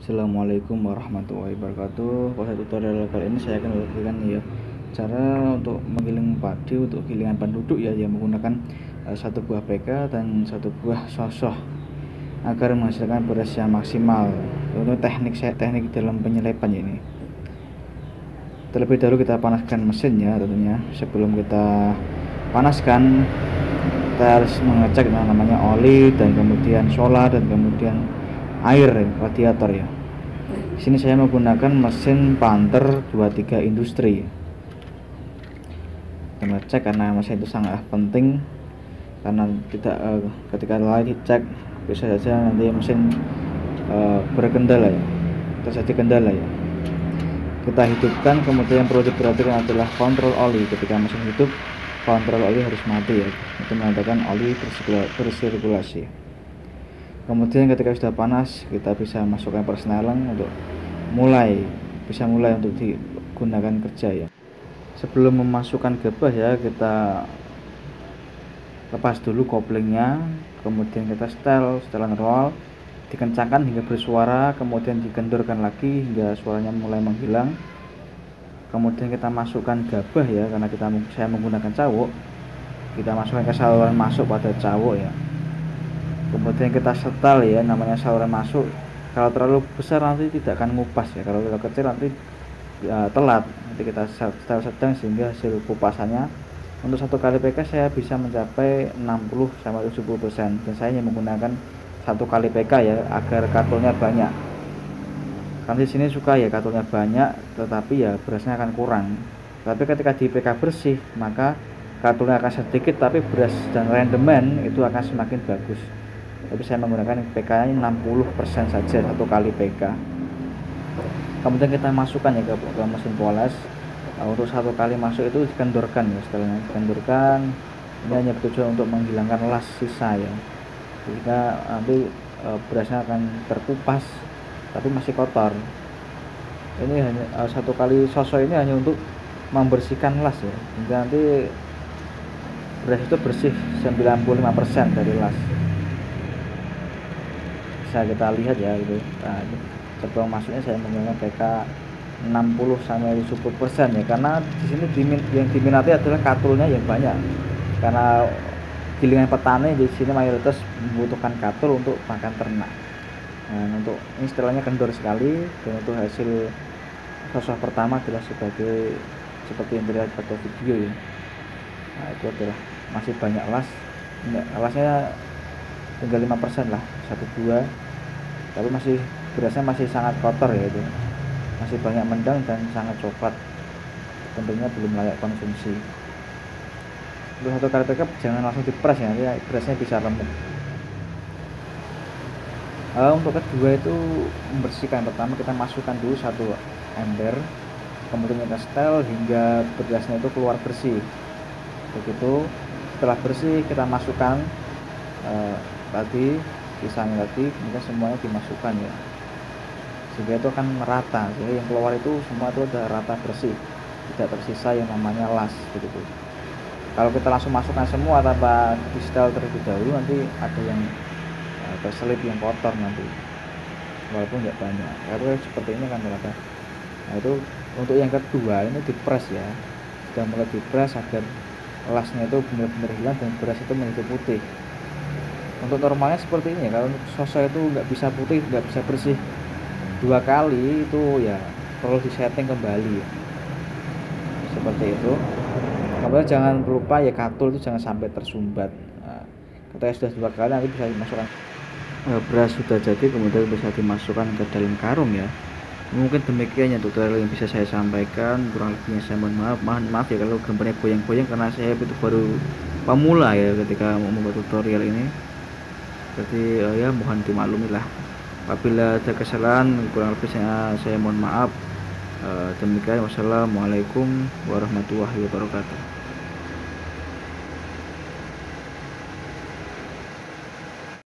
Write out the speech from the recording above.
Assalamualaikum warahmatullahi wabarakatuh. Pada tutorial kali ini saya akan memberikan ya cara untuk menggiling padi untuk gilingan penduduk ya, yang menggunakan satu buah PK dan satu buah sosoh agar menghasilkan beras yang maksimal. Untuk teknik dalam penyelepan ini. Terlebih dahulu kita panaskan mesinnya tentunya. Sebelum kita panaskan, kita harus mengecek namanya oli dan kemudian solar dan kemudian air radiator ya. Di sini saya menggunakan mesin Panther 23 Industri. Kita cek karena mesin itu sangat penting, karena tidak ketika lalai dicek bisa saja nanti mesin berkendala ya, terjadi kendala ya. Kita hidupkan, kemudian perlu diperhatikan adalah kontrol oli. Ketika mesin hidup, kontrol oli harus mati ya, itu menandakan oli bersirkulasi. Kemudian ketika sudah panas, kita bisa masukkan persneling untuk bisa mulai untuk digunakan kerja ya. Sebelum memasukkan gebah ya, kita lepas dulu koplingnya, kemudian kita setelan roll, dikencangkan hingga bersuara, kemudian dikendorkan lagi hingga suaranya mulai menghilang. Kemudian kita masukkan gabah ya, karena saya menggunakan cawuk, kita masukkan ke saluran masuk pada cawuk ya. Kemudian kita setel ya, namanya saluran masuk. Kalau terlalu besar nanti tidak akan ngupas ya, kalau terlalu kecil nanti ya, telat. Nanti kita setel sedang sehingga hasil kupasannya untuk satu kali PK saya bisa mencapai 60-70%, dan saya hanya menggunakan satu kali PK ya, agar katulnya banyak. Karena di sini suka ya katulnya banyak, tetapi ya berasnya akan kurang. Tapi ketika di PK bersih, maka katulnya akan sedikit, tapi beras dan rendemen itu akan semakin bagus. Tapi saya menggunakan PK nya 60% saja satu kali PK. Kemudian kita masukkan ya ke mesin poles. Untuk satu kali masuk itu dikendorkan ya, setelahnya dikendorkan. Ini hanya bertujuan untuk menghilangkan las sisa ya, jika nanti berasnya akan terkupas tapi masih kotor. Ini hanya satu kali sosok ini hanya untuk membersihkan las ya, hingga nanti beras itu bersih 95% dari las. Bisa kita lihat ya itu. Nah, sebelum masuknya saya menggunakan PK 60-70% ya, karena di sini yang diminati adalah katulnya yang banyak. Karena gilingan petani di sini mayoritas membutuhkan katul untuk pakan ternak. Nah, untuk ini istilahnya kendor sekali, dan untuk hasil sosok pertama adalah seperti yang terlihat pada video ya. Nah, itu adalah masih banyak las. Lasnya tinggal 5% lah, 1-2, tapi berasnya masih sangat kotor ya, itu masih banyak mendang dan sangat coklat, tentunya belum layak konsumsi. Untuk satu kali PK jangan langsung dipres ya, nanti berasnya bisa remuk. Untuk kedua itu membersihkan. Pertama kita masukkan dulu satu ember, kemudian kita setel hingga berasnya itu keluar bersih. Begitu setelah bersih kita masukkan tadi sisanya tadi, kemudian semuanya dimasukkan ya, sehingga itu akan merata, sehingga yang keluar itu semua itu udah rata bersih, tidak tersisa yang namanya las begitu. Kalau kita langsung masukkan semua tanpa di setel terlebih dahulu, nanti ada yang terselip yang kotor nanti, walaupun nggak banyak. Kalau seperti ini kan rata. Nah, itu untuk yang kedua ini dipres ya, sudah mulai dipres agar lasnya itu benar-benar hilang dan beras itu menjadi putih. Untuk normalnya seperti ini ya, kalau sosok itu nggak bisa putih, nggak bisa bersih 2 kali, itu ya perlu disetting kembali ya. Seperti itu. Kemudian jangan lupa ya, katul itu jangan sampai tersumbat. Nah, ketika sudah 2 kali nanti bisa dimasukkan beras sudah jadi, kemudian bisa dimasukkan ke dalam karung ya. Mungkin demikian ya tutorial yang bisa saya sampaikan, kurang lebihnya saya mohon maaf ya kalau gambarnya goyang-goyang, karena saya itu baru pemula ya ketika membuat tutorial ini. Jadi ya mohon dimaklumi lah apabila ada kesalahan, kurang lebih saya mohon maaf. Demikian, wassalamualaikum warahmatullahi wabarakatuh.